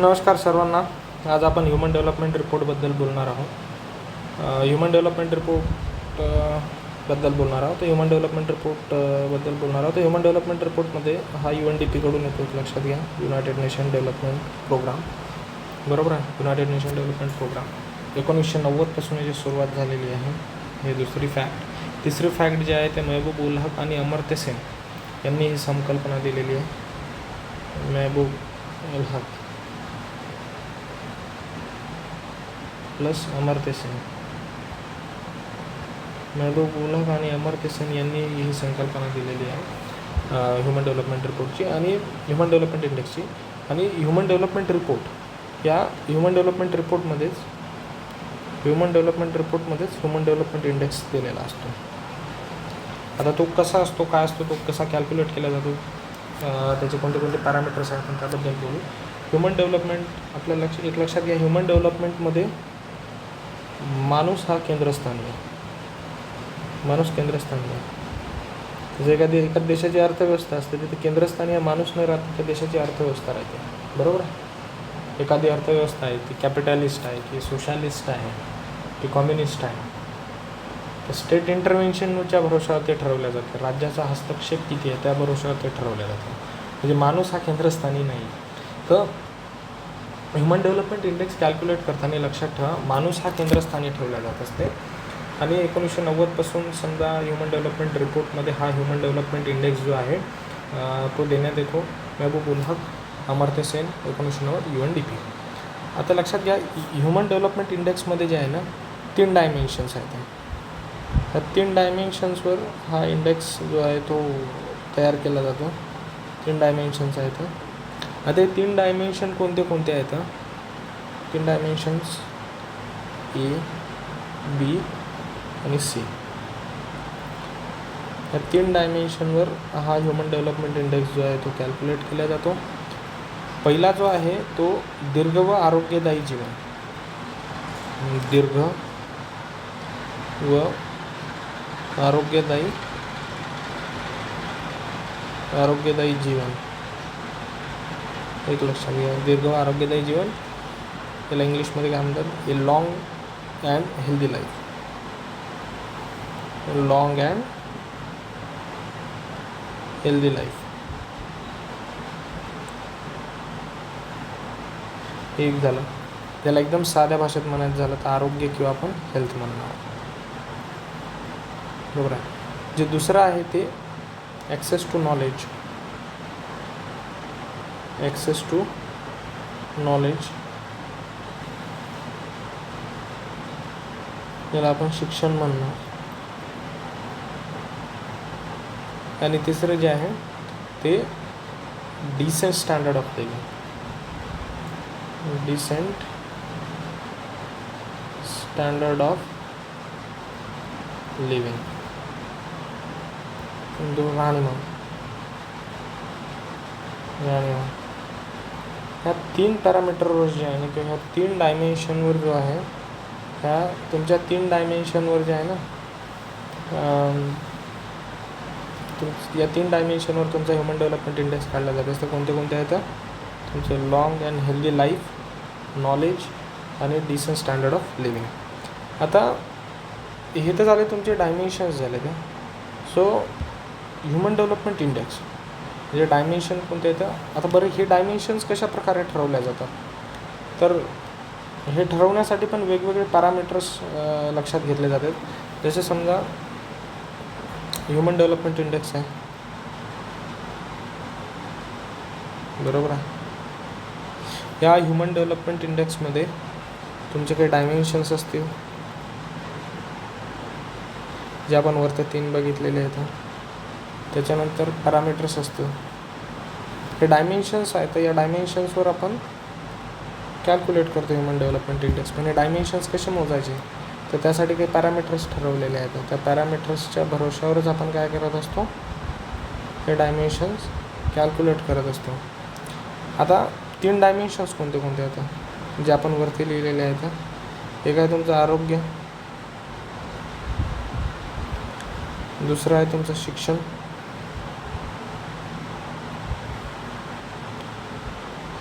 नमस्कार सर्वांना. आज आपण ह्युमन डेव्हलपमेंट रिपोर्टबद्दल बोलणार आहोत. ह्युमन डेव्हलपमेंट रिपोर्ट बद्दल बोलणार आहोत. ह्युमन डेव्हलपमेंट रिपोर्ट बद्दल बोलणार आहोत. ह्युमन डेव्हलपमेंट रिपोर्टमध्ये हा UNDP कडून येतो, लक्षात घ्या. युनायटेड नेशन डेव्हलपमेंट प्रोग्राम, बरोबर आहे. युनायटेड नेशन डेव्हलपमेंट प्रोग्राम 1990पासून याची सुरुवात झालेली आहे. हे दुसरी फॅक्ट. तिसरी फॅक्ट जे आहे ते महबूब उल हक आणि अमर्त्य सेन यांनी ही संकल्पना दिलेली आहे. महबूब उल हक प्लस अमर्त्य सेन. महबूब उल हक आणि अमर्त्य सेन यांनी ही संकल्पना दिलेली आहे ह्युमन डेव्हलपमेंट रिपोर्टची आणि ह्युमन डेव्हलपमेंट इंडेक्सची. आणि ह्युमन डेव्हलपमेंट रिपोर्ट या ह्युमन डेव्हलपमेंट रिपोर्टमध्येच ह्युमन डेव्हलपमेंट इंडेक्स दिलेला असतो. आता तो कसा असतो, काय असतो, तो कसा कॅल्क्युलेट केला जातो, त्याचे कोणते कोणते पॅरामीटर्स आहेत, आपण त्याबद्दल बोलू. ह्युमन डेव्हलपमेंट आपल्या लक्षात घ्या. ह्युमन डेव्हलपमेंटमध्ये माणूस हा केंद्रस्थानी आहे. माणूस केंद्रस्थानी आहे. जे एका देशाची अर्थव्यवस्था असते तिथे केंद्रस्थानी हा माणूस नाही राहत, त्या देशाची अर्थव्यवस्था राहते, बरोबर आहे. एखादी अर्थव्यवस्था आहे ती कॅपिटलिस्ट आहे की सोशलिस्ट आहे की कम्युनिस्ट आहे, तर स्टेट इंटरव्हेन्शनच्या भरोशावर ते ठरवल्या जाते. राज्याचा हस्तक्षेप किती आहे त्या भरोशावर ते ठरवल्या जाते. म्हणजे माणूस हा केंद्रस्थानी नाही. तर ह्युमन डेव्हलपमेंट इंडेक्स कॅल्क्युलेट करताना लक्षात ठेवा, माणूस हा केंद्रस्थानी ठेवला जात असते. आणि 1990पासून समजा ह्युमन डेव्हलपमेंट रिपोर्टमध्ये हा ह्युमन डेव्हलपमेंट इंडेक्स जो आहे तो देण्यात येतो. महबूब उल हक, अमर्त्य सेन, 1990 UNDP. आता लक्षात घ्या, ह्युमन डेव्हलपमेंट इंडेक्समध्ये जे आहे ना 3 डायमेन्शन्स आहेत. ह्या 3 डायमेन्शन्सवर हा इंडेक्स जो आहे तो तयार केला जातो. 3 डायमेन्शन्स आहेत. आता हे 3 डायमेन्शन कोणते कोणते आहेत? 3 डायमेन्शन्स A, B आणि C. या 3 डायमेन्शनवर हा ह्युमन डेव्हलपमेंट इंडेक्स जो आहे तो कॅल्क्युलेट केला जातो. पहिला जो आहे तो दीर्घ व आरोग्यदायी जीवन. दीर्घ व आरोग्यदायी जीवन. एक लक्षात घ्या, दीर्घ व आरोग्यदायी जीवन, याला इंग्लिशमध्ये काय म्हणतात? A long and healthy life. Long and healthy life हे एक झालं. त्याला एकदम साध्या भाषेत म्हणायचं झालं तर आरोग्य किंवा आपण हेल्थ म्हणणार, बरोबर आहे. जे दुसरं आहे ते ॲक्सेस टू नॉलेज. याला आपण शिक्षण म्हणणार. आणि तिसरं जे आहे ते decent standard of living. Decent standard of living, राहणीमान. ह्या 3 पॅरामीटरवर जे आहे ना किंवा ह्या 3 डायमेन्शनवर जो आहे, ह्या तुमच्या 3 डायमेन्शनवर जे आहे ना, या 3 डायमेन्शनवर तुमचा ह्युमन डेव्हलपमेंट इंडेक्स काढला जात असतं. कोणते कोणते आहेत? तुमचं long and healthy life, knowledge आणि डिसेंट स्टँडर्ड ऑफ लिव्हिंग. आता हे तर झाले तुमचे डायमेन्शन्स झाले ते. सो ह्युमन डेव्हलपमेंट इंडेक्स म्हणजे डायमेन्शन कोणते येतं? आता बरं, हे डायमेन्शन्स कशा प्रकारे ठरवल्या जातात? तर हे ठरवण्यासाठी पण वेगवेगळे पॅरामीटर्स लक्षात घेतले जातात. जसे समजा ह्युमन डेव्हलपमेंट इंडेक्स आहे, बरोबर आहे. या ह्युमन डेव्हलपमेंट इंडेक्समध्ये तुमचे काही डायमेन्शन्स असतील जे आपण वरती 3 बघितलेले आहेत. त्याच्यानंतर पॅरामीटर्स असतील. हे डायमेन्शन्स आहेत, तर या डायमेन्शन्सवर आपण कॅल्क्युलेट करतो ह्युमन डेव्हलपमेंट इंडेक्स. म्हणजे डायमेन्शन्स कसे मोजायचे, तर त्यासाठी काही पॅरामीटर्स ठरवलेले आहेत. त्या पॅरामीटर्सच्या भरोशावरच आपण काय करत असतो, हे डायमेन्शन्स कॅल्क्युलेट करत असतो. आता 3 डायमेन्शन्स कोणते कोणते आहेत जे आपण वरती लिहिलेले आहेत? एक आहे तुमचं आरोग्य, दुसरं आहे तुमचं शिक्षण,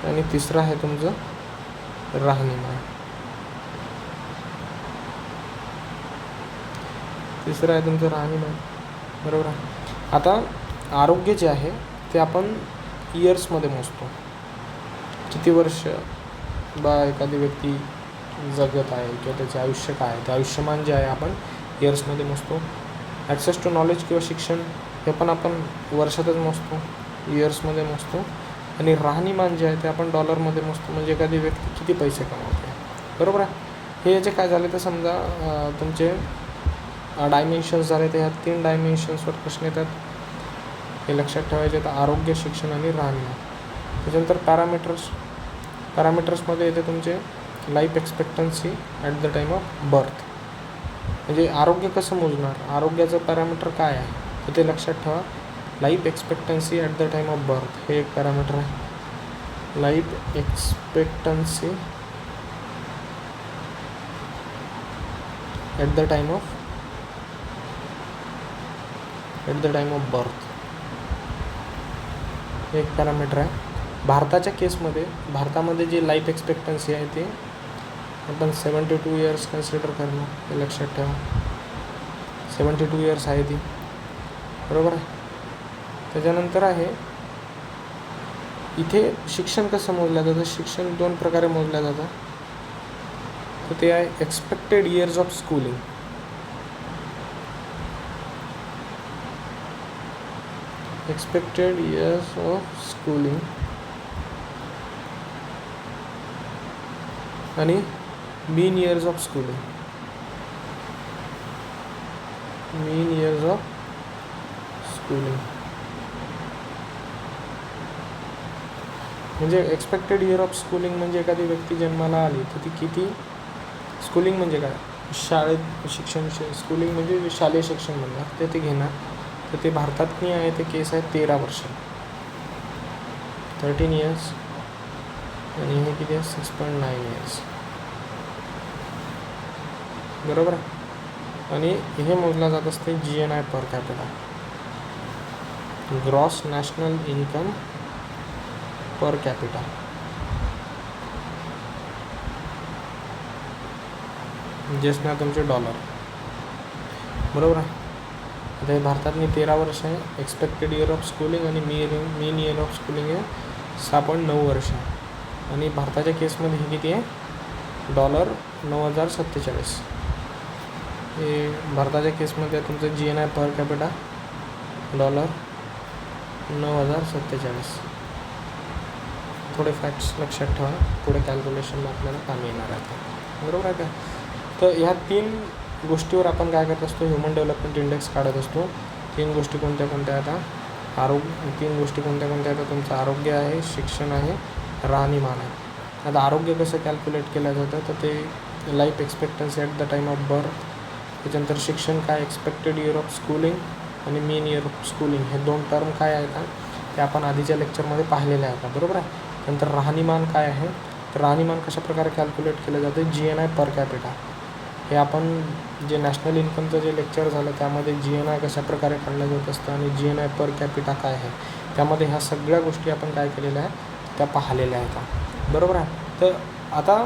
आणि तिसरं आहे तुमचं राहणीमान. तिसरं आहे तुमचं राहणीमान, बरोबर आहे. आता आरोग्य जे आहे ते आपण इयर्समध्ये मोजतो. किती वर्ष एखादी व्यक्ती जगत आहे किंवा त्याचे आयुष्य काय आहे, ते आयुष्यमान जे आहे आपण इयर्समध्ये मोजतो. ॲक्सेस टू नॉलेज किंवा शिक्षण हे पण आपण वर्षातच मोजतो, इयर्समध्ये मोजतो. आणि राहणीमान जे आहे ते आपण डॉलरमध्ये मोजतो, म्हणजे एखादी व्यक्ती किती पैसे कमावते, बरोबर आहे. हे जे काय झाले तर समजा तुमचे डायमेन्शन्स झाले, तर ह्या 3 डायमेन्शन्सवर प्रश्न येतात, हे लक्षात ठेवायचे. तर आरोग्य, शिक्षण आणि राहणीमान. त्याच्यानंतर पॅरामीटर्समध्ये येते तुमचे life expectancy at the time of birth. म्हणजे आरोग्य कसं मोजणार, आरोग्याचं पॅरामीटर काय आहे, तर ते लक्षात ठेवा. Life expectancy at the time of birth हे एक पॅरामीटर आहे. Life expectancy at the time of birth हे एक पॅरामीटर आहे. भारतामध्ये जी लाईफ एक्सपेक्टन्सी आहे ती आपण 72 इयर्स कन्सिडर करणं, हे लक्षात ठेवा. 72 इयर्स आहे ती, बरोबर आहे. त्याच्यानंतर आहे इथे शिक्षण कसं मोजलं जातं. शिक्षण 2 प्रकारे मोजलं जातं. तर ते आहे expected years of schooling. Expected years of schooling आणि मीन इयर्स ऑफ स्कूलिंग. म्हणजे एक्सपेक्टेड इयर ऑफ स्कूलिंग म्हणजे एखादी व्यक्ती जन्माला आली तर ती किती, स्कूलिंग म्हणजे काय, शाळेत शिक्षण, स्कूलिंग म्हणजे शालेय शिक्षण म्हणणार, ते घेणार. तर ते भारतात नाही आहे, ते केस आहे 13 वर्ष, 13 इयर्स. आणि हे किती आहे 6.9 इयर्स, बरोबर आहे. आणि हे मोजलं जात असते GNI per capita, gross national income per capita. Just ना तुमचे डॉलर, बरोबर आहे. आता हे भारतातनी 13 वर्ष आहे. एक्सपेक्टेड इयर ऑफ स्कूलिंग आणि मीन इयर ऑफ स्कूलिंग आहे 6.9 वर्ष. आणि भारताच्या केसमध्ये हे किती आहे, $9,047. हे भारताच्या केसमध्ये तुमचं GNI पर कॅपिटा $9,047. थोडे फॅक्ट्स लक्षात ठेवा, पुढे कॅल्क्युलेशनला आपल्याला कामी येणार आहे, बरोबर आहे का. तर ह्या 3 गोष्टीवर आपण काय करत असतो, ह्युमन डेव्हलपमेंट इंडेक्स काढत असतो. 3 गोष्टी कोणत्या आता 3 गोष्टी कोणत्या आता तुमचं आरोग्य आहे, शिक्षण आहे, राहणीमान आहे. आता आरोग्य कसं कॅल्क्युलेट केलं जातं, तर ते life expectancy at the time of birth. त्याच्यानंतर शिक्षण काय, एक्सपेक्टेड इयर ऑफ स्कूलिंग आणि मीन इयर ऑफ स्कूलिंग. हे 2 टर्म काय आहेत का, ते आपण आधीच्या लेक्चरमध्ये पाहिलेले आहेत का, बरोबर आहे. नंतर राहणीमान काय आहे, तर राहणीमान कशाप्रकारे कॅल्क्युलेट केलं जातं, GNI पर कॅपिटा. हे आपण जे नॅशनल इन्कमचं जे लेक्चर झालं त्यामध्ये GNI कशाप्रकारे काढलं जात असतं आणि GNI पर कॅपिटा काय आहे, त्यामध्ये ह्या सगळ्या गोष्टी आपण काय केलेल्या आहेत, त्या पाहिलेल्या आहेत का, बरोबर आहे. तर आता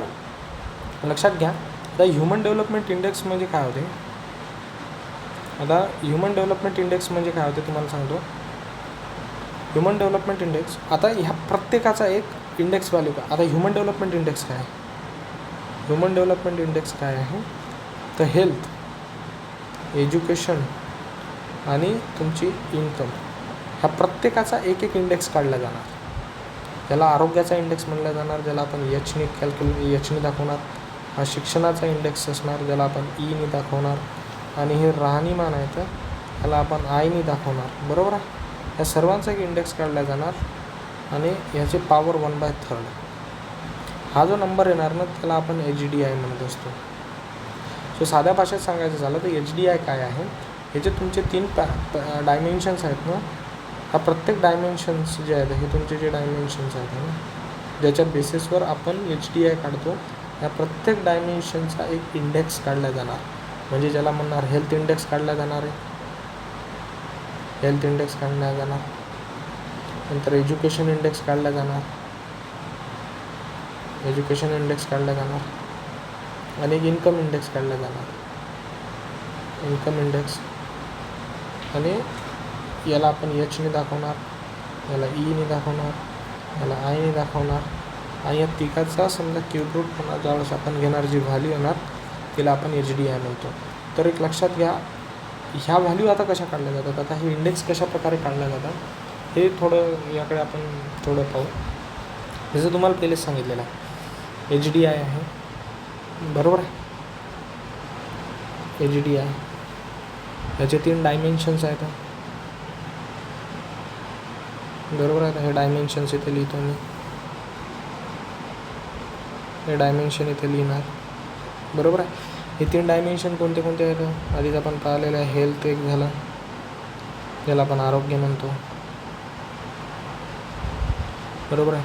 लक्षात घ्या, आता ह्युमन डेव्हलपमेंट इंडेक्स म्हणजे काय होते. आता ह्युमन डेव्हलपमेंट इंडेक्स म्हणजे काय होते तुम्हाला सांगतो. ह्युमन डेव्हलपमेंट इंडेक्स, आता ह्या प्रत्येकाचा एक इंडेक्स व्हॅल्यू का. आता ह्युमन डेव्हलपमेंट इंडेक्स काय आहे, ह्युमन डेव्हलपमेंट इंडेक्स काय आहे, तर हेल्थ, एज्युकेशन आणि तुमची इन्कम, ह्या प्रत्येकाचा एक इंडेक्स काढला जाणार. ज्याला आरोग्याचा इंडेक्स म्हणला जाणार, ज्याला आपण एचनी दाखवणार. हा शिक्षणाचा इंडेक्स असणार, ज्याला आपण ईनी दाखवणार. आणि हे राहणीमान आहे तर त्याला आपण आयनी दाखवणार, बरोबर आहे. या सर्वांचा एक इंडेक्स काढला जाणार आणि ह्याची पॉवर 1/3. हा जो नंबर येणार ना त्याला आपण HDI म्हणत असतो. सो साध्या भाषेत सांगायचं झालं तर HDI काय आहे, हे जे तुमचे 3 डायमेन्शन्स आहेत ना, हा प्रत्येक डायमेन्शन्स जे आहेत हे तुमचे जे डायमेन्शन्स आहेत ना, ज्याच्या बेसिसवर आपण HDI काढतो, या प्रत्येक डायमेन्शनचा एक इंडेक्स काढला जाणार. म्हणजे ज्याला म्हणणार हेल्थ इंडेक्स काढला जाणार आहे, नंतर एज्युकेशन इंडेक्स काढला जाणार, एज्युकेशन इंडेक्स काढला जाणार आणि एक इन्कम इंडेक्स काढला जाणार. इन्कम इंडेक्स आणि याला आपण एचने दाखवणार, याला ईने दाखवणार, याला आयने दाखवणार आणि या तिघाचा समजा क्यूब रूट होणार. ज्यावेळेस आपण घेणार जी व्हॅल्यू येणार तिला आपण HDI म्हणतो. तर एक लक्षात घ्या, ह्या व्हॅल्यू आता कशा काढल्या जातात, आता हे इंडेक्स कशा प्रकारे काढल्या जातात हे थोडं याकडे आपण थोडं पाहू. जसं तुम्हाला पहिलेच सांगितलेलं आहे HDI आहे, बरोबर आहे. HDI याचे 3 डायमेन्शन्स आहेत, बरोबर आहे. हे डायमेन्शन्स इथे लिहितो मी, हे डायमेन्शन इथे लिहिणार, बरोबर आहे. हे 3 डायमेन्शन कोणते कोणते आहेत आधीच आपण पाहिलेलं आहे. हेल्थ एक झालं, याला आपण आरोग्य म्हणतो, बरोबर आहे.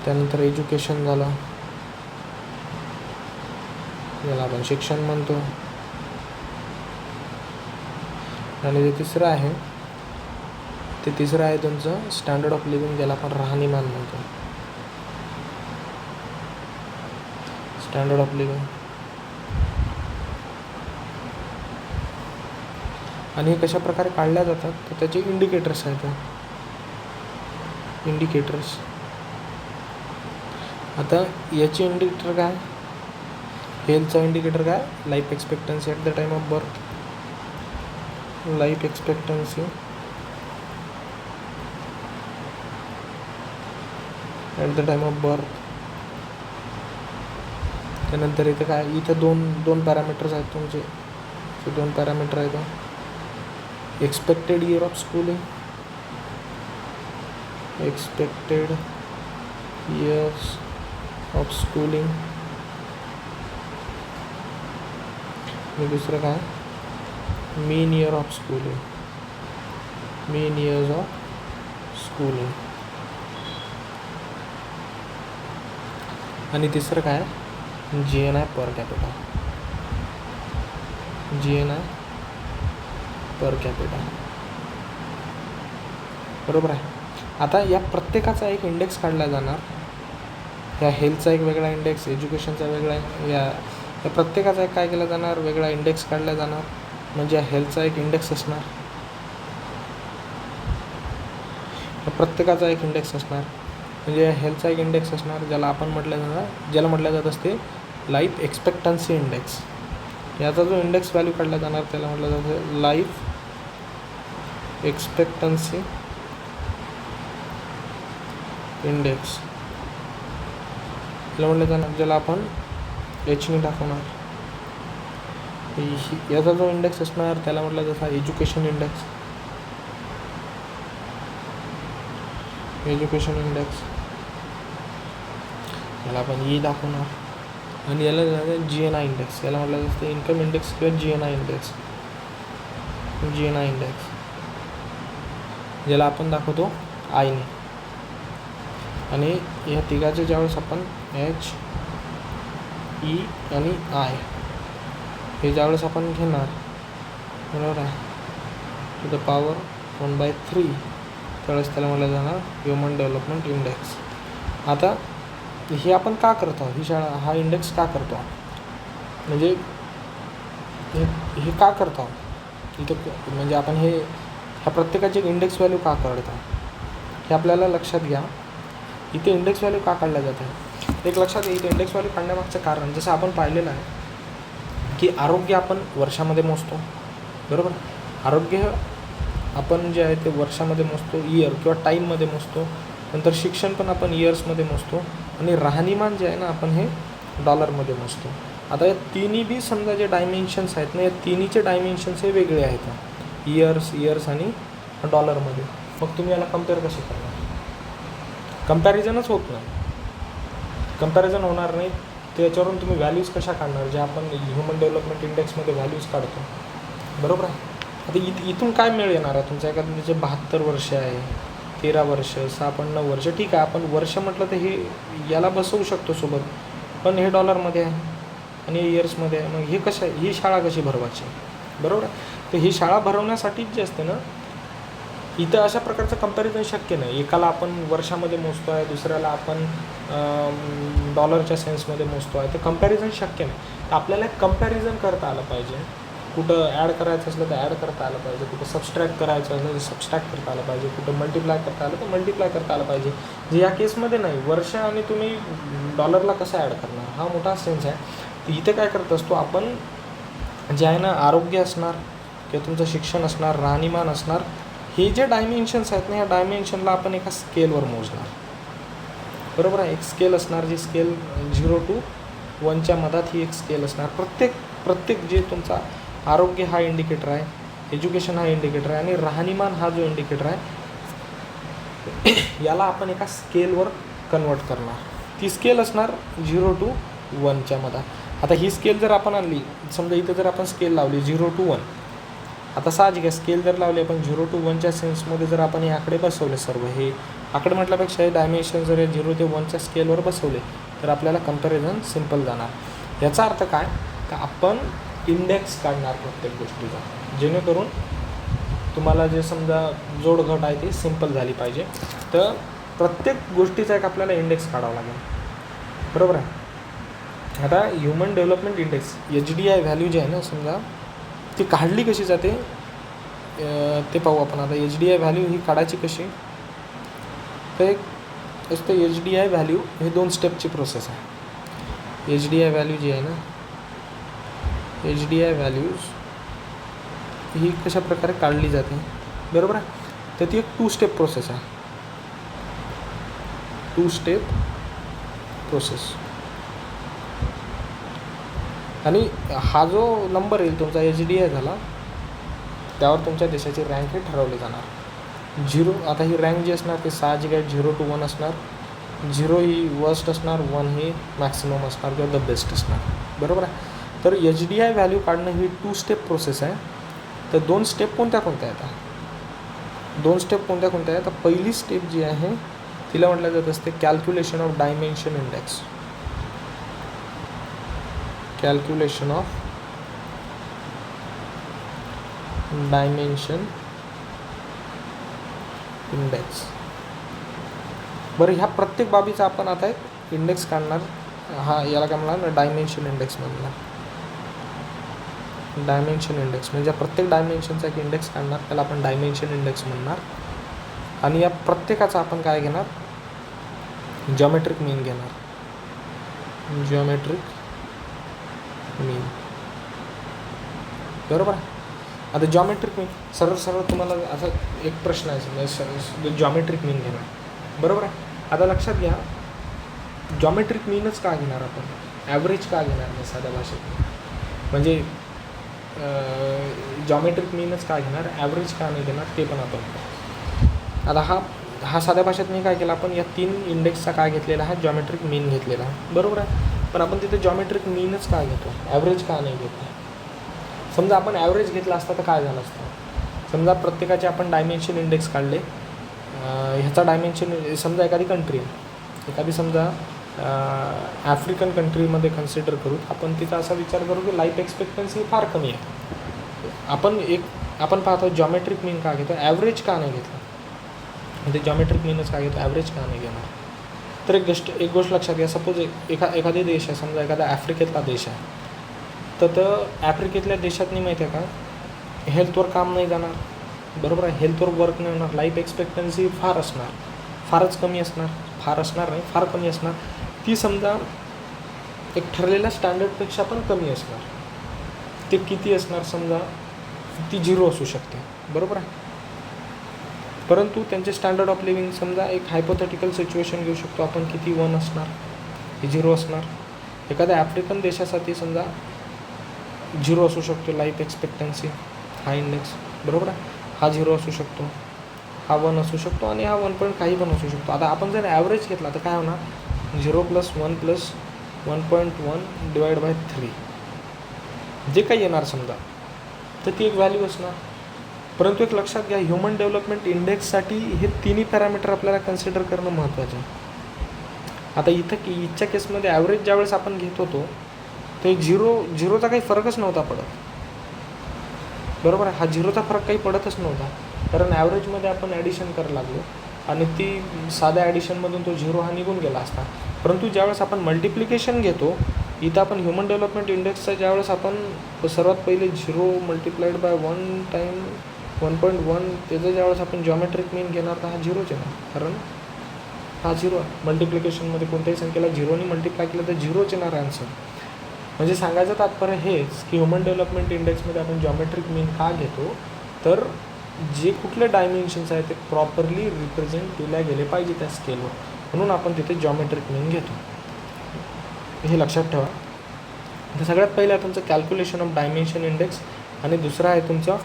त्यानंतर एज्युकेशन झालं, याला आपण शिक्षण म्हणतो. आणि जे तिसरं आहे तुमचं स्टँडर्ड ऑफ लिव्हिंग, ज्याला आपण राहणीमान म्हणतो, स्टँडर्ड ऑफ लिव्हिंग. आणि हे कशा प्रकारे काढल्या जातात तर त्याचे इंडिकेटर्स आहेत. इंडिकेटर्स आता याचे इंडिकेटर काय, हेल्थचा इंडिकेटर काय, life expectancy at the time of birth, life expectancy at the time of birth. त्यानंतर इथे काय, इथं दोन पॅरामीटर्स आहेत तुमचे, ते 2 पॅरामीटर आहेत. Expected year of schooling, expected years of schooling. आणि दुसरं काय, mean year of schooling, mean years of schooling. आणि तिसरं काय, GNI per capita, GNI per capita, बरोबर आहे. आता या प्रत्येकाचा एक इंडेक्स काढला जाणार. या हेल्थचा एक वेगळा इंडेक्स, एज्युकेशनचा वेगळा, या प्रत्येकाचा एक काय केला जाणार, वेगळा इंडेक्स काढला जाणार. म्हणजे या हेल्थचा एक इंडेक्स असणार, या प्रत्येकाचा एक इंडेक्स असणार. म्हणजे या हेल्थचा एक इंडेक्स असणार, ज्याला आपण म्हटलं जात असते लाईफ एक्सपेक्टन्सी इंडेक्स. याचा जो इंडेक्स व्हॅल्यू काढला जाणार त्याला म्हटलं जातं लाईफ एक्सपेक्टन्सी इंडेक्स. त्याला म्हटलं जाणार, ज्याला आपण Hने दाखवणार. याचा जो इंडेक्स असणार त्याला म्हटलं जातं एज्युकेशन इंडेक्स, एज्युकेशन इंडेक्स. याला आपण E दाखवणार. आणि याला GNI इंडेक्स, याला म्हटलं जातं इन्कम इंडेक्स किंवा GNI इंडेक्स, GNI इंडेक्स, ज्याला आपण दाखवतो आयने. आणि या तिघाचे ज्यावेळेस आपण H, E आणि I हे ज्यावेळेस आपण घेणार, बरोबर आहे, टू द पॉवर 1/3, त्यावेळेस त्याला म्हटलं जाणार ह्युमन डेव्हलपमेंट इंडेक्स. आता हे आपण का करतो, हा इंडेक्स का करतो, म्हणजे हे का करतो इथं, म्हणजे आपण ह्या प्रत्येकाचे इंडेक्स व्हॅल्यू का काढतो हे आपल्याला लक्षात घ्या. इथे इंडेक्स व्हॅल्यू का काढल्या जाते एक लक्षात घ्या. इथे इंडेक्स व्हॅल्यू काढण्यामागचं कारण जसं आपण पाहिलेलं आहे की आरोग्य आपण वर्षामध्ये मोजतो, बरोबर. आरोग्य आपण जे आहे ते वर्षामध्ये मोजतो, इयर किंवा टाईममध्ये मोजतो. नंतर शिक्षण पण आपण इयर्समध्ये मोजतो. आणि राहणीमान जे आहे ना आपण हे डॉलरमध्ये मोजतो. आता या तिन्ही बी समजा जे डायमेन्शन्स आहेत ना, या तिन्हीचे डायमेन्शन्स हे वेगळे आहेत, इयर्स आणि डॉलरमध्ये. मग तुम्ही याला कम्पेअर कसे करणार, कम्पॅरिझनच होत नाही, कम्पॅरिझन होणार नाही. त्याच्यावरून तुम्ही व्हॅल्यूज कशा काढणार, जे आपण ह्युमन डेव्हलपमेंट इंडेक्समध्ये व्हॅल्यूज काढतो, बरोबर आहे. आता इथून काय मिळ येणार आहे तुमच्या एखाद्या जे 72 वर्ष आहे, 13 वर्ष, 56 वर्ष, ठीक आहे आपण वर्ष म्हटलं तर हे याला बसवू शकतो सोबत, पण हे डॉलरमध्ये आहे आणि इयर्समध्ये आहे. मग हे कसं आहे, ही शाळा कशी भरवायची, बरोबर आहे. तर ही शाळा भरवण्यासाठीच जे असते ना, इथं अशा प्रकारचं कंपॅरिझन शक्य नाही. एकाला आपण वर्षामध्ये मोजतो आहे, दुसऱ्याला आपण डॉलरच्या सेन्समध्ये मोजतो आहे, तर कंपॅरिझन शक्य नाही. तर आपल्याला कंपॅरिझन करता आलं पाहिजे. कुठं ॲड करायचं असलं तर ॲड करता आलं पाहिजे, कुठं सबस्ट्रॅक्ट करायचं असलं तर सबस्ट्रॅक्ट करता आलं पाहिजे, कुठं मल्टिप्लाय करता आलं तर मल्टिप्लाय करता आलं पाहिजे. जे या केसमध्ये नाही, वर्ष आणि तुम्ही डॉलरला कसं ॲड करणार, हा मोठा सेन्स आहे. तर इथे काय करत असतो आपण, जे आहे ना, आरोग्य असणार किंवा तुमचं शिक्षण असणार, राहणीमान असणार, हे जे डायमेन्शन्स आहेत ना, या डायमेन्शनला आपण एका स्केलवर मोजणार. बरोबर आहे. एक स्केल असणार, जी स्केल 0 to 1च्या मधात ही एक स्केल असणार. प्रत्येक जे तुमचा आरोग्य हा इंडिकेटर आहे, एज्युकेशन हा इंडिकेटर आहे आणि राहणीमान हा जो इंडिकेटर आहे, याला आपण एका स्केलवर कन्वर्ट करणार. ती स्केल असणार 0 to 1च्या मधात. आता ही स्केल जर आपण आणली, समजा इथं जर आपण स्केल लावली 0 to 1, आता साहजिक आहे स्केल जर लावली आपण 0 to 1च्या सेन्समध्ये जर आपण हे आकडे बसवले, सर्व हे आकडे म्हटल्यापेक्षा हे डायमेन्शन जर 0 ते 1च्या स्केलवर बसवले तर आपल्याला कंपॅरिझन सिम्पल जाणार. याचा अर्थ काय, तर आपण इंडेक्स काढणार प्रत्येक गोष्टीचा, जेणेकरून तुम्हाला जे समजा जोडघट आहे ती सिम्पल झाली पाहिजे. तर प्रत्येक गोष्टीचा एक आपल्याला इंडेक्स काढावा लागेल. बरोबर आहे. आता human development index HDI value जी आहे ना, समजा ती काढली कशी जाते ते पाहू आपण. आता HDI व्हॅल्यू ही काढायची कशी, तर एक असते HDI व्हॅल्यू, हे 2 स्टेपची प्रोसेस आहे. HDI व्हॅल्यू जी आहे ना, HDI व्हॅल्यूज ही कशा प्रकारे काढली जाते, बरोबर आहे. तर ती एक 2 स्टेप प्रोसेस आहे. 2 स्टेप प्रोसेस. आणि हा जो नंबर येईल तुमचा HDI झाला, त्यावर तुमच्या देशाची रँक हे ठरवली जाणार. 0, आता ही रँक जी असणार ती साहजिक आहे 0 to 1 असणार. 0 ही वर्स्ट असणार, 1 ही मॅक्सिमम असणार किंवा द बेस्ट असणार. बरोबर आहे. तर HDI व्हॅल्यू काढणं ही 2 स्टेप प्रोसेस आहे. तर 2 स्टेप कोणत्या येतात, 2 स्टेप कोणत्या आहेत. तर पहिली स्टेप जी आहे तिला म्हटलं जात असते calculation of dimension index. Calculation of dimension index. बरं, ह्या प्रत्येक बाबीचा आपण आता एक इंडेक्स काढणार. हा याला काय म्हणणार, डायमेन्शन इंडेक्स म्हणणार. डायमेन्शन इंडेक्स म्हणजे प्रत्येक डायमेन्शनचा एक इंडेक्स काढणार, त्याला आपण डायमेन्शन इंडेक्स म्हणणार. आणि या प्रत्येकाचा आपण काय घेणार, जॉमेट्रिक मीन घेणार. जॉमेट्रिक मीन. बरोबर आहे. आता जॉमेट्रिक मीन सरळ तुम्हाला असा एक प्रश्न आहे, समजा जॉमेट्रिक मीन घेणार. बरोबर आहे. आता लक्षात घ्या, जॉमेट्रिक मीनच का घेणार आपण, ॲव्हरेज का घेणार नाही साध्या भाषेत, म्हणजे जॉमेट्रिक मीनच का घेणार, ॲव्हरेज का नाही घेणार ते पण आपण. आता हा साध्या भाषेत मी काय केलं, आपण या 3 इंडेक्सचा काय घेतलेला आहे, जॉमेट्रिक मीन घेतलेला आहे. बरोबर आहे. पण आपण तिथे जॉमेट्रिक मीनच का घेतो, ॲव्हरेज का नाही घेतो. समजा आपण ॲव्हरेज घेतला असता तर काय झालं असतं, समजा प्रत्येकाचे आपण डायमेन्शन इंडेक्स काढले. ह्याचा डायमेन्शन, समजा एखादी कंट्री आहे, एखादी समजा आफ्रिकन कंट्रीमध्ये कन्सिडर करू आपण, तिथं असा विचार करू की लाईफ एक्सपेक्टन्सी फार कमी आहे. आपण पाहतो जॉमेट्रिक मीन का घेतो, ॲव्हरेज का नाही घेतलं, म्हणजे जॉमेट्रिक मीनच का घेतो, ॲव्हरेज का नाही घेणार. तर एक गोष्ट लक्षात घ्या, सपोज एखादी देश आहे, समजा एखादा आफ्रिकेतला देश आहे, तर आफ्रिकेतल्या देशातनी माहिती आहे का, हेल्थवर काम नाही जाणार. बरोबर आहे. हेल्थवर वर्क नाही होणार, लाईफ एक्सपेक्टन्सी फारच कमी असणार, फार कमी असणार. ती समजा एक ठरलेल्या स्टँडर्डपेक्षा पण कमी असणार. ते किती असणार, समजा ती 0 असू शकते. बरोबर आहे. परंतु त्यांचे स्टँडर्ड ऑफ लिव्हिंग, समजा एक हायपोथेटिकल सिच्युएशन घेऊ शकतो आपण, किती 1 असणार, हे 0 असणार. एखाद्या आफ्रिकन देशासाठी समजा 0 असू शकतो लाईफ एक्सपेक्टन्सी, हा इंडेक्स. बरोबर आहे. हा 0 असू शकतो, हा 1 असू शकतो आणि हा 1 पण काही पण असू शकतो. आता आपण जर ॲव्हरेज घेतला तर काय होणार, 0 + 1 + 1.1 / 3 जे काही येणार समजा, तर ती एक व्हॅल्यू असणार. परंतु एक लक्षात घ्या, ह्युमन डेव्हलपमेंट इंडेक्ससाठी हे 3 पॅरामीटर आपल्याला कन्सिडर करणं महत्त्वाचं आहे. आता इथच्या केसमध्ये ॲव्हरेज ज्यावेळेस आपण घेत होतो तर एक 0चा काही फरकच नव्हता पडत. बरोबर आहे. हा 0चा फरक काही पडतच नव्हता, कारण ॲव्हरेजमध्ये आपण ॲडिशन करायला लागलो आणि ती साध्या ॲडिशनमधून तो 0 हा निघून गेला असता. परंतु ज्यावेळेस आपण मल्टिप्लिकेशन घेतो, इथं आपण ह्युमन डेव्हलपमेंट इंडेक्सचा ज्यावेळेस आपण सर्वात पहिले 0 मल्टिप्लाइड बाय 1 टाईम 1.1 त्याचं ज्यावेळेस आपण जॉमेट्रिक मीन घेणार तर हा 0च येणार, कारण हा 0 आहे. मल्टिप्लिकेशनमध्ये कोणत्याही संख्येला 0ने मल्टिप्लाय केलं तर 0च येणार आन्सर. म्हणजे सांगायचं तात्पर्य हेच की ह्युमन डेव्हलपमेंट इंडेक्समध्ये आपण जॉमेट्रिक मीन का घेतो, तर जे कुठले डायमेन्शन्स आहेत ते प्रॉपरली रिप्रेझेंट केल्या गेले पाहिजे त्या स्केलवर, म्हणून आपण तिथे जॉमेट्रिक मीन घेतो. हे लक्षात ठेवा. तर सगळ्यात पहिलं आहे तुमचं कॅल्क्युलेशन ऑफ डायमेन्शन इंडेक्स आणि दुसरा आहे तुमचा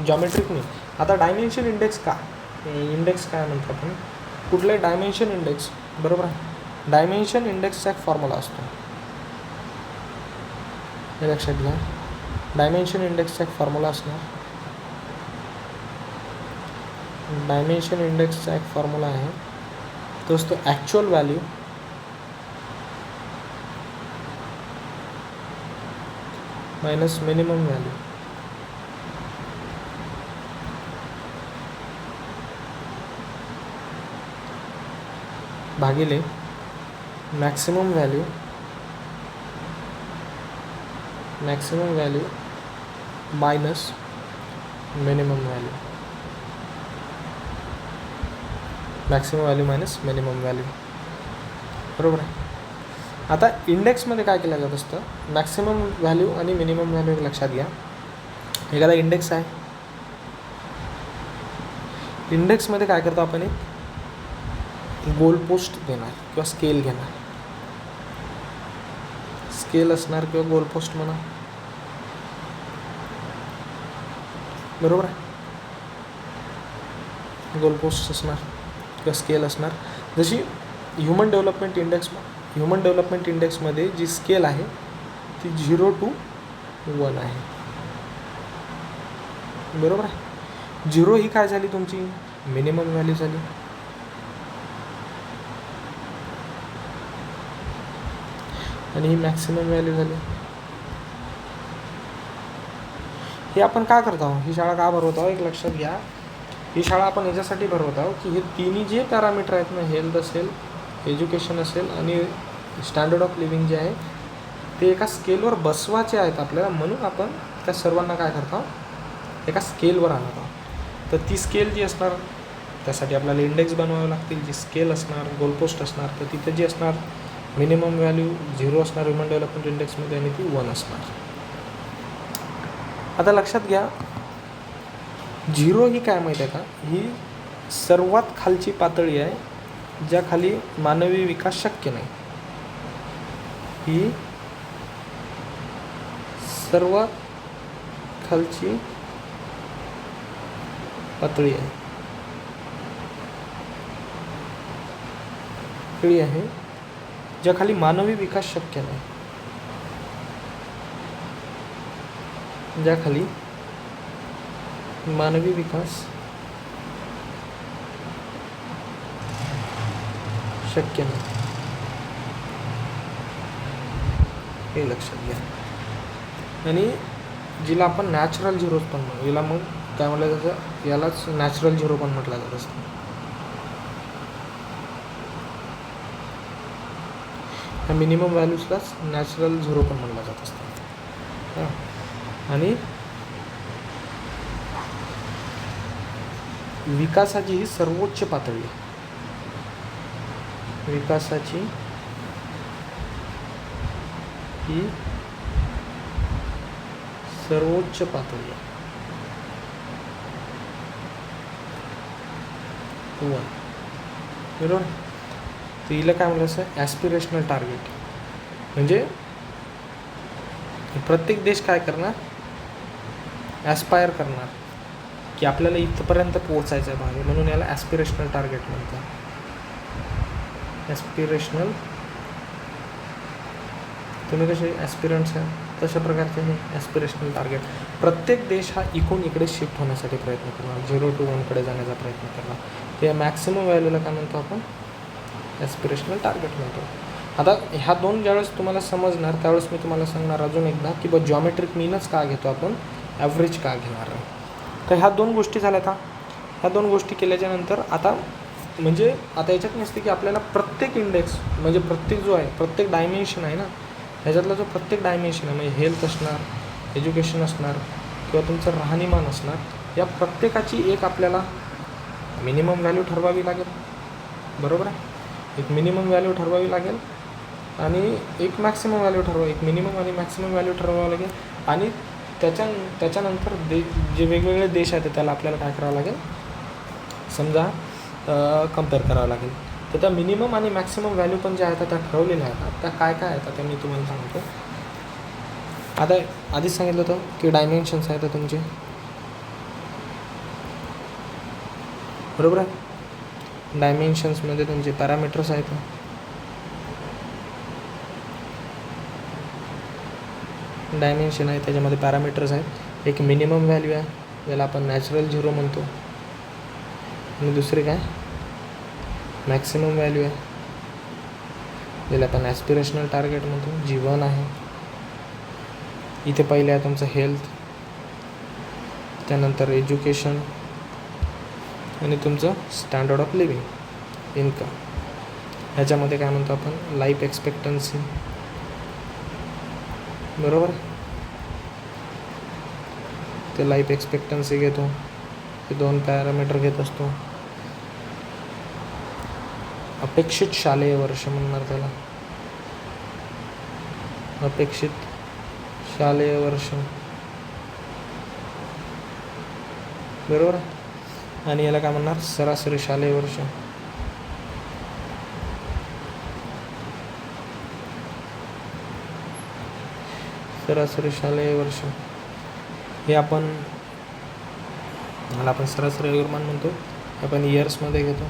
जॉमेट्रिक मीन. आता डायमेन्शन इंडेक्स का, इंडेक्स काय म्हणतो आपण, कुठले डायमेन्शन इंडेक्स, बरोबर आहे. डायमेन्शन इंडेक्सचा एक फॉर्म्युला असतो, हे लक्षात घ्या. डायमेन्शन इंडेक्सचा एक फॉर्म्युला असणार. डायमेन्शन इंडेक्सचा एक फॉर्म्युला आहे, तो असतो actual value minus minimum value भागिले maximum value minus minimum value, maximum value minus minimum value, बरोबर आहे. आता इंडेक्समध्ये काय केलं जात असतं, मॅक्सिमम व्हॅल्यू आणि मिनिमम व्हॅल्यू लक्षात घ्या. एखादा इंडेक्स आहे, इंडेक्समध्ये काय करतो आपण, एक गोल पोस्ट देणार किंवा स्केल घेणार, स्केल असणार किंवा गोल पोस्ट म्हणा, बरोबर आहे. गोल पोस्ट असणार किंवा स्केल असणार. जशी ह्युमन डेव्हलपमेंट इंडेक्समध्ये जी स्केल आहे ती 0 to 1 आहे, बरोबर आहे. 0 ही काय झाली तुमची मिनिमम व्हॅल्यू झाली, आणि ही मॅक्सिमम व्हॅल्यू झाली. हे आपण का करत आहोत, ही शाळा का भरवत आहोत, एक लक्षात घ्या. ही शाळा आपण याच्यासाठी भरवत आहोत की हे तिन्ही जे पॅरामीटर आहेत ना, हेल्थ असेल, एज्युकेशन असेल आणि स्टँडर्ड ऑफ लिव्हिंग जे आहे ते एका स्केलवर बसवायचे आहेत आपल्याला, म्हणून आपण त्या सर्वांना काय करतो, एका स्केलवर आणत आहोत. तर ती स्केल जी असणार त्यासाठी आपल्याला इंडेक्स बनवावे लागतील. जी स्केल असणार, गोलपोस्ट असणार, तर तिथे जी असणार मिनिमम व्हॅल्यू 0 असणार ह्युमन डेव्हलपमेंट इंडेक्समध्ये आणि ती 1 असणार. आता लक्षात घ्या, 0 ही काय माहीत आहे का, ही सर्वात खालची पातळी आहे ज्या खाली मानवी विकास शक्य नाही. ही सर्वात खालची पातळी आहे ज्या खाली मानवी विकास शक्य नाही, ज्या खाली मानवी विकास शक्य नाही, हे लक्षात घ्या. आणि जिला आपण नॅचरल झिरोज पण म्हणू, याला मग काय म्हटलं जातं, यालाच नॅचरल झिरो पण म्हटलं जात असतं. ह्या मिनिमम व्हॅल्यूजलाच नॅचरल झिरो पण म्हटलं जात असतं. आणि विकासाची ही सर्वोच्च पातळी आहे, विकासाची ही सर्वोच्च पातळी आहे 1, बरोबर. तर हिला काय म्हटलं असं ॲस्पिरेशनल टार्गेट, म्हणजे प्रत्येक देश काय करणार, ॲस्पायर करणार की आपल्याला इथपर्यंत पोहोचायचं आहे मागे, म्हणून याला ॲस्पिरेशनल टार्गेट म्हणतात. ॲस्पिरेशनल, तुम्ही कसे ॲस्पिरंट्स आहे तशा प्रकारचे हे ॲस्पिरेशनल टार्गेट. प्रत्येक देश हा इकडून इकडे शिफ्ट होण्यासाठी प्रयत्न करणार, 0 to 1कडे जाण्याचा प्रयत्न करणार. ते मॅक्सिमम व्हॅल्यूला काय म्हणतो आपण, ॲस्पिरेशनल टार्गेट म्हणतो. आता ह्या दोन ज्यावेळेस तुम्हाला समजणार त्यावेळेस मी तुम्हाला सांगणार अजून एकदा की बा जॉमेट्रिक मीनच का घेतो आपण, ॲव्हरेज का घेणार आहे. तर ह्या दोन गोष्टी झाल्या. आता ह्या दोन गोष्टी केल्याच्यानंतर आता म्हणजे आता याच्यात नसते की आपल्याला प्रत्येक इंडेक्स म्हणजे प्रत्येक जो आहे प्रत्येक डायमेन्शन आहे ना, ह्याच्यातला जो प्रत्येक डायमेन्शन आहे म्हणजे हेल्थ असणार, एज्युकेशन असणार किंवा तुमचं राहणीमान असणार, या प्रत्येकाची एक आपल्याला मिनिमम व्हॅल्यू ठरवावी लागेल. बरोबर आहे. एक मिनिमम व्हॅल्यू ठरवावी लागेल आणि एक मॅक्सिमम व्हॅल्यू एक मिनिमम आणि मॅक्सिमम व्हॅल्यू ठरवावं लागेल. आणि त्याच्यानंतर जे वेगवेगळे देश आहेत त्याला आपल्याला काय करावं लागेल, समजा कम्पेअर करावं लागेल. तर त्या मिनिमम आणि मॅक्सिमम व्हॅल्यू पण ज्या आहेत त्या ठरवलेल्या आहेत. त्या काय काय आहेत त्या मी तुम्हाला सांगतो. आता आधीच सांगितलं होतं की डायमेन्शन्स आहेत तुमचे. बरोबर आहे. डायमेन्शन्समध्ये तुमचे पॅरामीटर्स आहेत. डायमेन्शन आहे त्याच्यामध्ये पॅरामीटर्स आहेत. एक मिनिमम व्हॅल्यू आहे, ज्याला आपण नॅचरल झिरो म्हणतो. आणि दुसरे काय मॅक्सिमम व्हॅल्यू आहे, ज्याला आपण ॲस्पिरेशनल टार्गेट म्हणतो, जीवन आहे. इथे पहिले आहे तुमचं हेल्थ, त्यानंतर एज्युकेशन आणि तुमचं स्टँडर्ड ऑफ लिव्हिंग, इन्कम. ह्याच्यामध्ये काय म्हणतो आपण लाईफ एक्सपेक्टन्सी. बरोबर. ते लाईफ एक्सपेक्टन्सी घेतो, हे 2 पॅरामीटर घेत असतो. अपेक्षित शालेय वर्ष म्हणणार त्याला, अपेक्षित शालेय वर्ष. बरोबर. आणि याला काय म्हणणार सरासरी शालेय वर्ष. सरासरी शालेय वर्ष हे आपण सरासरी आयुर्मान म्हणतो. आपण इयर्समध्ये घेतो,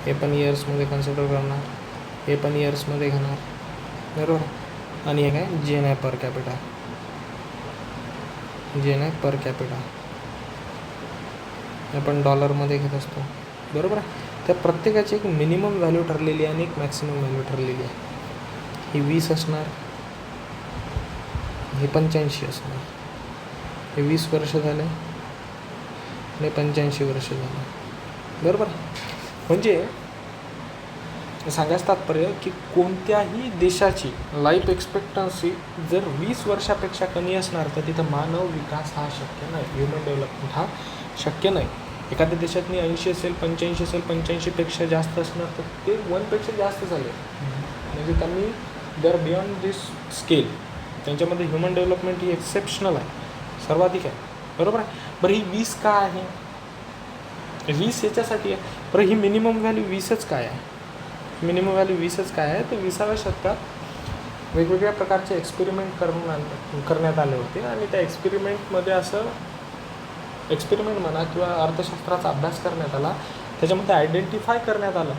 हे पण इयर्समध्ये कन्सिडर करणार, हे पण इयर्समध्ये घेणार. बरोबर. आणि हे काय GNI per capita, GNI per capita आपण डॉलरमध्ये घेत असतो. बरोबर आहे. त्या प्रत्येकाची एक मिनिमम व्हॅल्यू ठरलेली आहे आणि एक मॅक्सिमम व्हॅल्यू ठरलेली आहे. ही 20 असणार, हे 85 असणार. हे 20 वर्ष झाले आणि 85 वर्ष झाले. बरोबर. म्हणजे सांगायचं तात्पर्य की कोणत्याही देशाची लाईफ एक्सपेक्टन्सी जर 20 वर्षापेक्षा कमी असणार तर तिथं मानव विकास हा शक्य नाही, ह्युमन डेव्हलपमेंट हा शक्य नाही. एखाद्या देशातनी 80 असेल, 85 असेल, 85पेक्षा जास्त असणार तर ते 1पेक्षा जास्त झाले. म्हणजे त्यांनी दर बियॉन्ड दिस स्केल त्यांच्यामध्ये ह्युमन डेव्हलपमेंट ही एक्सेप्शनल आहे, सर्वाधिक आहे. बरोबर आहे. बरं ही 20 का आहे? 20 याच्यासाठी आहे. बरं ही मिनिमम व्हॅल्यू 20च काय आहे? मिनिमम व्हॅल्यू 20च काय आहे? तर 20व्या शतकात वेगवेगळ्या प्रकारचे एक्सपेरिमेंट करण्यात आले होते आणि त्या एक्सपेरिमेंटमध्ये असं एक्सपेरिमेंट म्हणा किंवा अर्थशास्त्राचा अभ्यास करण्यात आला. त्याच्यामध्ये आयडेंटिफाय करण्यात आलं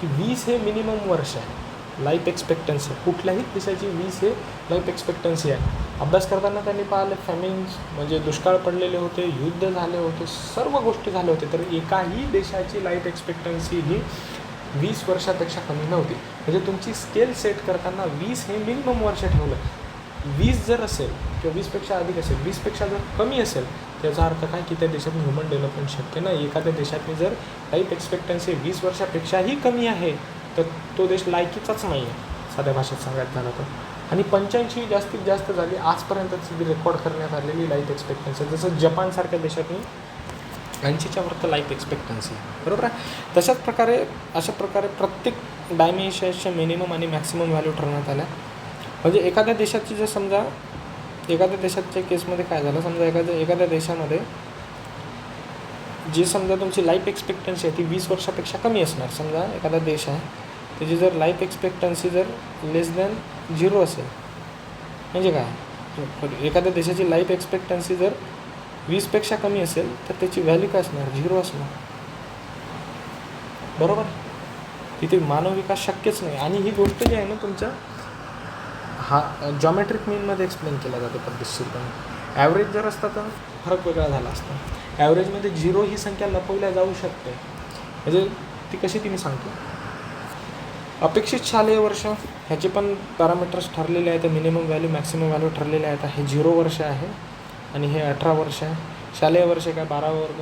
की 20 हे मिनिमम वर्ष आहे लाईफ एक्सपेक्टन्सी. कुठल्याही देशाची 20 हे लाईफ एक्सपेक्टन्सी आहे. अभ्यास करताना त्यांनी पाहिलं फॅमिन्स म्हणजे दुष्काळ पडलेले होते, युद्ध झाले होते, सर्व गोष्टी झाल्या होते, तर एकाही देशाची लाईफ एक्सपेक्टन्सी ही 20 वर्षापेक्षा कमी नव्हती. म्हणजे तुमची स्केल सेट करताना 20 हे मिनिमम वर्ष ठेवलं. 20 जर असेल किंवा 20पेक्षा अधिक असेल, 20पेक्षा जर कमी असेल त्याचा अर्थ काय की त्या देशात ह्युमन डेव्हलपमेंट शक्य नाही. एखाद्या देशातली जर लाईफ एक्सपेक्टन्सी 20 वर्षापेक्षाही कमी आहे तर तो देश लायकीचाच नाही आहे, साध्या भाषेत सांगायचं झालं तर. आणि 85 जास्तीत जास्त झाली आजपर्यंतची रेकॉर्ड करण्यात आलेली लाईफ एक्सपेक्टन्सी. जसं जपानसारख्या देशातनी 80च्या वरती लाईफ एक्सपेक्टन्सी. बरोबर आहे. अशा प्रकारे प्रत्येक डायमेन्शनच्या मिनिमम आणि मॅक्सिमम व्हॅल्यू ठरवण्यात आल्या. म्हणजे एखाद्या देशाची जर समजा एखाद्या देशाच्या केसमध्ये काय झालं, समजा एखाद्या देशामध्ये जी समजा तुमची लाईफ एक्सपेक्टन्सी आहे ती 20 वर्षापेक्षा कमी असणार. समजा एखादा देश आहे त्याची जर लाईफ एक्सपेक्टन्सी जर लेस दॅन 0 असेल, म्हणजे काय एखाद्या देशाची लाईफ एक्सपेक्टन्सी जर 20पेक्षा कमी असेल तर त्याची व्हॅल्यू काय असणार, 0 असणार. बरोबर. तिथे मानव विकास शक्यच नाही. आणि ही गोष्ट जी आहे ना तुमच्या जॉमेट्रिक मीनमध्ये एक्सप्लेन केला जातो पद्धतशीरपणे. ॲव्हरेज जर असता तर फरक वेगळा झाला असता. ॲव्हरेजमध्ये 0 ही संख्या लपवल्या जाऊ शकते. म्हणजे ती कशी ती मी सांगतो. अपेक्षित शालेय वर्ष ह्याचे पण पॅरामीटर्स ठरलेले आहेत. मिनिमम व्हॅल्यू मॅक्सिमम व्हॅल्यू ठरलेले आहेत. हे 0 वर्ष आहे आणि हे 18 वर्ष आहे. शालेय वर्ष काय 12 वर्ग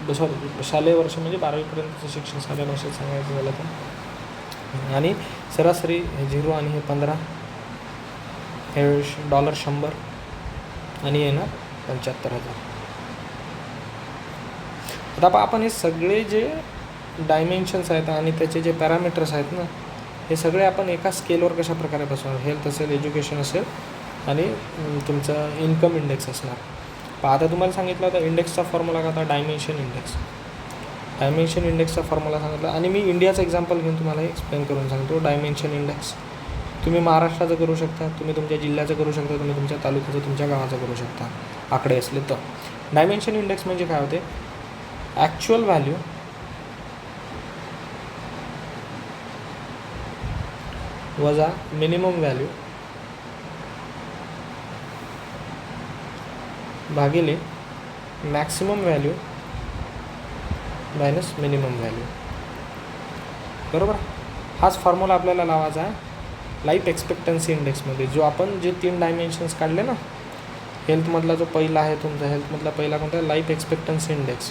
सॉरी शालेय वर्ष म्हणजे 12वीपर्यंतचं शिक्षण शालेय वर्षात सांगायचं झालं तर. आणि सरासरी हे 0 आणि हे 15, हे $100 आणि येणार 75,000. आता आपण हे सगळे जे डायमेन्शन्स आहेत आणि त्याचे जे पॅरामीटर्स आहेत ना, हे सगळे आपण एका स्केलवर कशा प्रकारे बसवणार. हेल्थ असेल, एज्युकेशन असेल आणि तुमचं इन्कम इंडेक्स असणार. पण आता तुम्हाला सांगितलं होता इंडेक्सचा फॉर्म्युला का होता, डायमेन्शन इंडेक्स. डायमेन्शन इंडेक्सचा फॉर्म्युला सांगितला आणि मी इंडियाचं एक्झाम्पल घेऊन तुम्हाला एक्सप्लेन करून सांगतो. डायमेन्शन इंडेक्स तुम्ही महाराष्ट्राचं करू शकता, तुम्ही तुमच्या जिल्ह्याचं करू शकता, तुम्ही तुमच्या तालुक्याचं, तुमच्या गावाचं करू शकता आकडे असले तर. डायमेन्शन इंडेक्स म्हणजे काय होते, ॲक्च्युअल व्हॅल्यू वजा मिनिमम व्हॅल्यू भागिले maximum value minus minimum value. बरोबर. हाच फॉर्म्युला आपल्याला लावायचा आहे लाईफ एक्सपेक्टन्सी इंडेक्समध्ये. जो आपण जे 3 डायमेन्शन्स काढले ना, हेल्थमधला जो पहिला आहे तुमचा, हेल्थमधला पहिला कोणता, लाईफ एक्सपेक्टन्सी इंडेक्स.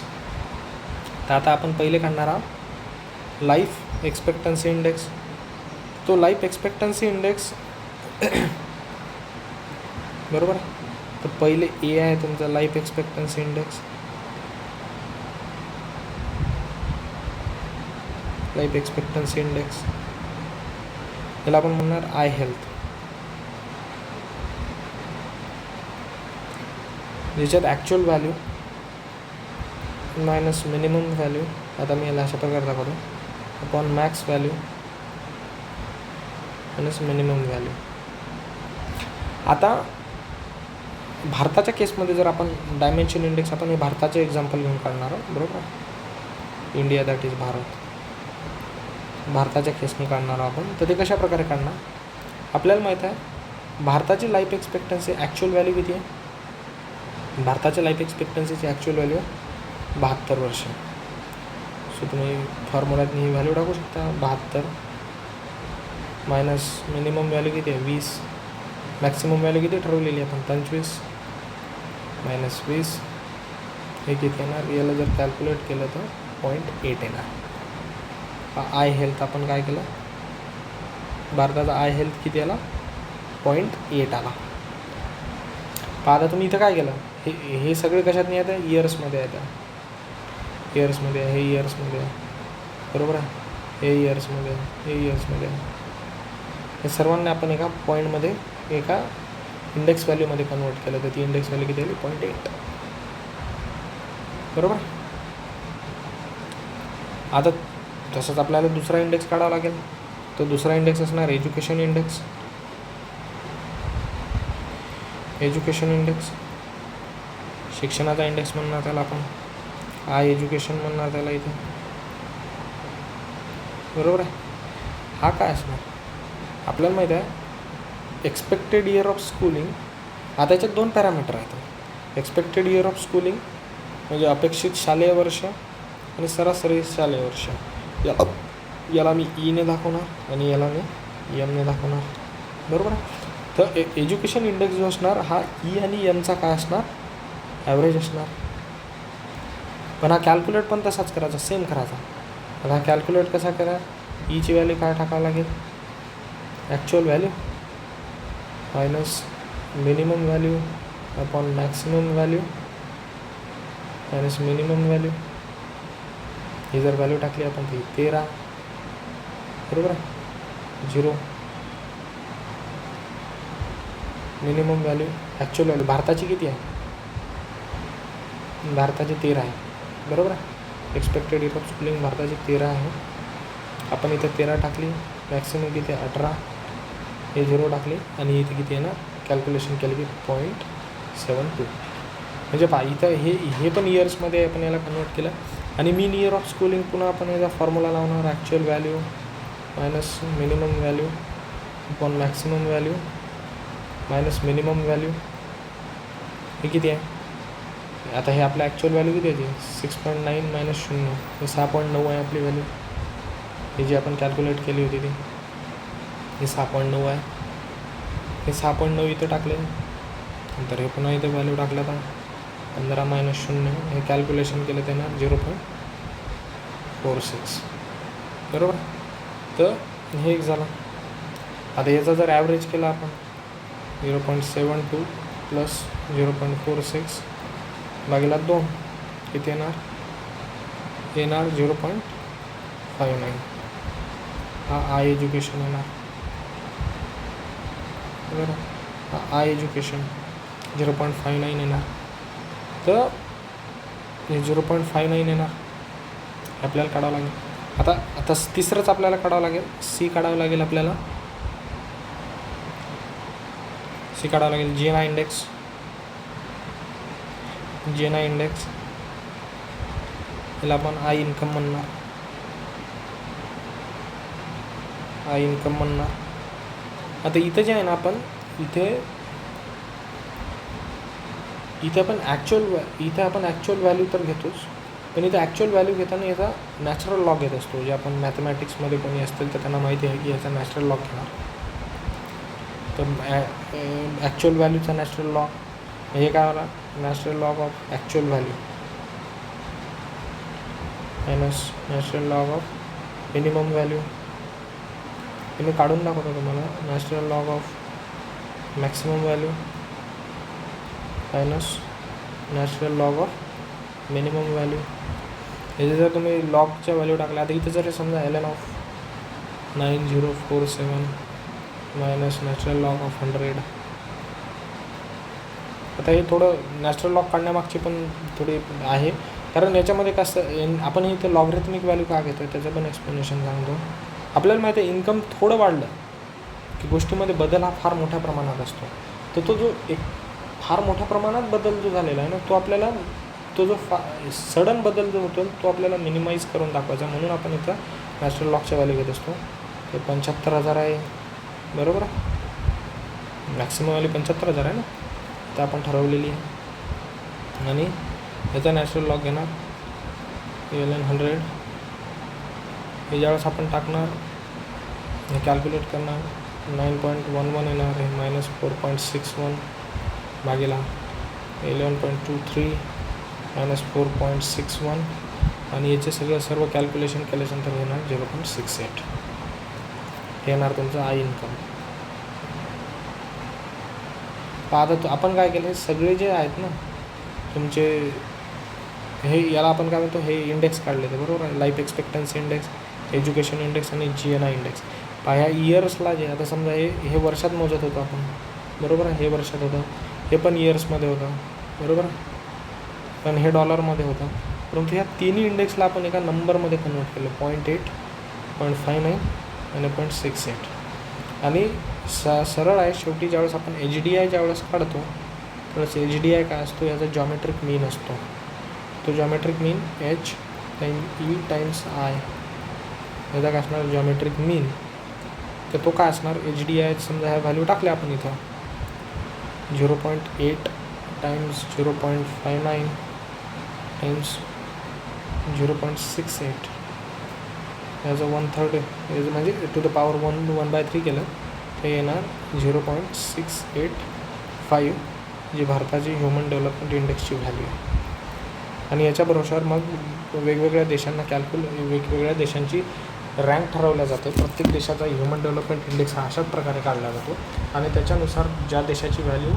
तर आता आपण पहिले काढणार आहोत लाईफ एक्सपेक्टन्सी इंडेक्स. तो लाईफ एक्सपेक्टन्सी इंडेक्स बरोबर. तर पहिले ए आहे तुमचा life expectancy index. Life expectancy index याला आपण म्हणणार आय हेल्थ. ज्याच्यात actual value minus minimum value, आता मी याला अशा प्रकारे दाखवतो, upon max value minus minimum value. आता भारताच्या केसमध्ये जर आपण डायमेन्शन इंडेक्स, आपण हे भारताचे एक्झाम्पल घेऊन काढणार आहोत. बरोबर. इंडिया दॅट इज भारत, भारताच्या केसने काढणार आहोत आपण. तर ते कशा प्रकारे काढणार, आपल्याला माहीत आहे भारताची लाईफ एक्सपेक्टन्सी ॲक्च्युअल व्हॅल्यू किती आहे. भारताच्या लाईफ एक्सपेक्टन्सीची ॲक्च्युअल व्हॅल्यू 72 वर्ष. सो तुम्ही फॉर्म्युल्यात ही व्हॅल्यू टाकू शकता. 72 मायनस मिनिमम व्हॅल्यू किती आहे 20, मॅक्सिमम व्हॅल्यू किती ठरवलेली आहे आपण 25, मायनस 20, हे किती येणार. याला जर कॅल्क्युलेट केलं तर 0.8 येणार. आय हेल्थ आपण काय केलं, भारताचा आय हेल्थ किती आला 0.8 आला. आता तुम्ही इथं काय केलं, हे सगळे कशात नाही येतं, इयर्समध्ये येतं. इयर्समध्ये आहे, हे इयर्समध्ये आहे. बरोबर आहे. हे इयर्समध्ये आहे, हे इयर्समध्ये आहे. हे सर्वांना आपण एका पॉईंटमध्ये, एका इंडेक्स व्हॅल्यूमध्ये कन्वर्ट केलं. तर ती इंडेक्स व्हॅल्यू किती आली 0.8. बरोबर. आता तसंच आपल्याला दुसरा इंडेक्स काढावा लागेल. तो दुसरा इंडेक्स असणार एज्युकेशन इंडेक्स. एज्युकेशन इंडेक्स शिक्षणाचा इंडेक्स म्हणणार त्याला आपण, आय एज्युकेशन म्हणणार त्याला इथे. बरोबर आहे. हा काय असणार, आपल्याला माहीत आहे एक्सपेक्टेड इयर ऑफ स्कूलिंग. आता याच्यात 2 पॅरामीटर आहेत. एक्सपेक्टेड इयर ऑफ स्कूलिंग म्हणजे अपेक्षित शालेय वर्ष आणि सरासरी शालेय वर्ष. याला मी ईने दाखवणार आणि याला मी एमने दाखवणार. बरोबर आहे. तर एज्युकेशन इंडेक्स जो असणार हा ई आणि एमचा काय असणार, ॲव्हरेज असणार. पण हा कॅल्क्युलेट पण तसाच करायचा, सेम करायचा. पण हा कॅल्क्युलेट कसा करा, ईची व्हॅल्यू काय टाकावं लागेल, actual value minus minimum value upon maximum value minus minimum value. ही जर व्हॅल्यू टाकली आपण ती 13. बरोबर आहे. 0 मिनिमम व्हॅल्यू, ॲक्च्युअल व्हॅल्यू भारताची किती आहे, भारताची 13 आहे. बरोबर आहे. एक्सपेक्टेड इयर ऑफ स्कूलिंग भारताची 13 आहे. आपण इथे 13 टाकली, मॅक्सिमम किती 18, हे 0 टाकले आणि इथे किती येणार, कॅल्क्युलेशन केलं की 0.72. म्हणजे पहा इथं हे पण इयर्समध्ये आपण याला कन्वर्ट केलं. आणि मीन इयर ऑफ स्कूलिंग पुन्हा आपण याचा फॉर्म्युला लावणार, actual value minus minimum value upon maximum value minus minimum value. हे किती आहे, आता हे आपलं ॲक्च्युअल व्हॅल्यू किती आहे 6.9 मायनस 0, हे 6.9 आहे आपली व्हॅल्यू. ही जी आपण कॅल्क्युलेट केली होती ती हे 6.9 आहे. हे 6.9 इथं टाकले, नंतर हे पुन्हा इथं व्हॅल्यू टाकलं तर 15 - 0 हे कॅल्क्युलेशन केलं त्यानं 0.46 बरोबर. तर हे एक झालं. आता याचा जर ॲव्हरेज केला आपण 0.72 प्लस 0.46 भागिले 2 किती येणार 0.59. हा आय एज्युकेशन येणार बरोबर. हा आय एज्युकेशन 0.59 येणार. तर हे 0.59 येणार आपल्याला काढावं लागेल. आता तिसरंच आपल्याला काढावं लागेल. सी काढावं लागेल आपल्याला. सी काढावं लागेल. GNI इंडेक्स याला आपण आय इन्कम म्हणणार. आता इथं जे आहे ना आपण इथे आपण ॲक्च्युअल व्हॅल्यू तर घेतोच, पण इथं ॲक्च्युअल व्हॅल्यू घेताना याचा नॅचरल लॉग घेत असतो. जे आपण मॅथमॅटिक्समध्ये कोणी असतील तर त्यांना माहिती आहे की याचा नॅचरल लॉग घेणार. तर ॲक्च्युअल व्हॅल्यूचा नॅचरल लॉग हे काय होणार natural log of actual value minus natural log of minimum value. हे मी काढून दाखवतो तुम्हाला. Natural log of maximum value minus natural log of minimum value. याचे जर तुम्ही लॉगच्या व्हॅल्यू टाकल्या, आता इथं जर समजा ln of 9047 minus natural log of 100. आता हे थोडं नॅचरल लॉग काढण्यामागची पण थोडी आहे, कारण याच्यामध्ये कसं आपण इथं लॉगरिथमिक व्हॅल्यू का घेतो त्याचं पण एक्सप्लेनेशन सांगतो. आपल्याला माहिती आहे इन्कम थोडं वाढलं की गोष्टीमध्ये बदल हा फार मोठ्या प्रमाणात असतो. तर तो जो एक फार मोठ्या प्रमाणात बदल जो झालेला आहे ना तो आपल्याला तो जो सडन बदल जो होतो तो आपल्याला मिनिमाइज करून दाखवायचा, म्हणून आपण इथं नॅचरल लॉगच्या व्हॅल्यू घेत असतो. ते 75,000 आहे बरोबर. मॅक्सिमम व्हॅल्यू 75,000 आहे ना, तर आपण ठरवलेली आहे. आणि याचा नॅचरल लॉग घेणार ln 100. हे ज्यावेळेस आपण टाकणार हे कॅल्क्युलेट करणार 9.11 येणार आहे मायनस 4.61 भागेला 11.23 मायनस 4.61 आणि याचे सर्व कॅल्क्युलेशन केल्यानंतर येणार 0.68. हे येणार तुमचं आय इन्कम. आता आपण काय केलं, हे सगळे जे आहेत ना तुमचे हे याला आपण काय म्हणतो हे इंडेक्स काढले ते बरोबर आहे. Life expectancy index, education index आणि GNI इंडेक्स. ह्या इयर्सला जे आता समजा हे वर्षात मोजत होतं आपण बरोबर आहे. हे वर्षात होतं, हे पण इयर्समध्ये होतं बरोबर आहे, पण हे डॉलरमध्ये होतं. परंतु ह्या तिन्ही इंडेक्सला आपण एका नंबरमध्ये कन्वर्ट केलं 0.8, 0.59 आणि 0.68. आणि सरळ आहे शेवटी ज्यावेळेस आपण HDI ज्यावेळेस काढतो त्यावेळेस HDI काय असतो याचा जॉमेट्रिक मीन असतो. तो geometric mean H time E times I याचा काय असणार जॉमेट्रिक मीन. तर तो काय असणार HDI समजा ह्या व्हॅल्यू टाकल्या आपण इथं 0.8 टाइम्स 0.59 टाइम्स 0.68 याचं 1/3 याचं म्हणजे टू द पॉवर 1/3 केलं तर येणार 0.685 जी भारताची ह्युमन डेव्हलपमेंट इंडेक्सची व्हॅल्यू आहे. आणि याच्या भरोशावर मग वेगवेगळ्या देशांना वेगवेगळ्या देशांची रँक ठरवल्या जाते. प्रत्येक देशाचा ह्युमन डेव्हलपमेंट इंडेक्स हा अशाच प्रकारे काढला जातो आणि त्याच्यानुसार ज्या देशाची व्हॅल्यू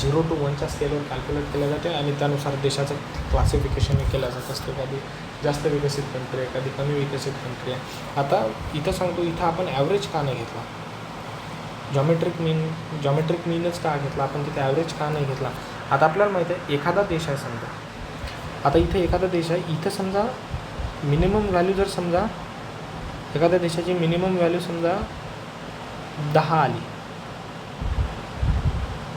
0 to 1च्या स्केलवर कॅल्क्युलेट केल्या जाते आणि त्यानुसार देशाचं क्लासिफिकेशन केलं जात असतं. कधी जास्त विकसित कंट्री आहे, कधी कमी विकसित कंट्री आहे. आता इथं सांगतो इथं आपण ॲव्हरेज का नाही घेतला, जॉमेट्रिक मीनच का घेतला आपण, तिथे ॲव्हरेज का नाही घेतला. आता आपल्याला माहिती आहे एखादा देश आहे समजा, आता इथे एखादा देश आहे, इथं समजा मिनिमम व्हॅल्यू जर समजा एखाद्या देशाची मिनिमम व्हॅल्यू समजा 10 आली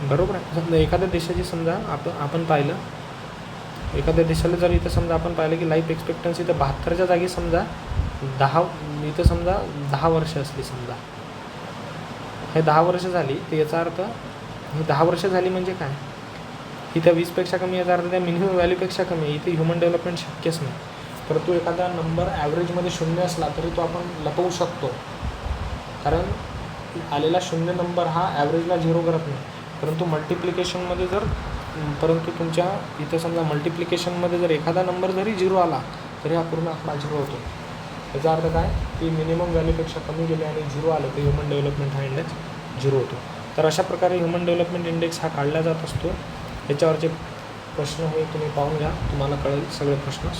बरोबर आहे. समजा एखाद्या देशाची समजा आपण पाहिलं एखाद्या देशाला जर इथं समजा आपण पाहिलं की लाईफ एक्सपेक्टन्सी तर 72च्या जागी समजा 10 इथं समजा 10 वर्ष असली समजा, हे 10 वर्ष झाली तर याचा अर्थ ही 10 वर्ष झाली म्हणजे काय, ही त्या 20पेक्षा कमी याचा अर्थ त्या मिनिमम व्हॅल्यूपेक्षा कमी आहे. इथे ह्युमन डेव्हलपमेंट शक्यच नाही. परंतु एखादा नंबर ॲव्हरेजमध्ये 0 असला तरी तो आपण लपवू शकतो, कारण आलेला 0 नंबर हा ॲव्हरेजला 0 करत नाही. परंतु मल्टिप्लिकेशनमध्ये जर परंतु तुमच्या इथं समजा मल्टिप्लिकेशनमध्ये जर एखादा नंबर जरी 0 आला तरी हा पूर्ण आकडा 0 होतो. याचा अर्थ काय की मिनिमम व्हॅल्यूपेक्षा कमी गेले आणि 0 आलं तर ह्युमन डेव्हलपमेंट हा इंडेक्स 0 होतो. तर अशा प्रकारे ह्युमन डेव्हलपमेंट इंडेक्स हा काढला जात असतो. याच्यावरचे प्रश्न हे तुम्ही पाहून घ्या, तुम्हाला कळेल सगळे प्रश्न.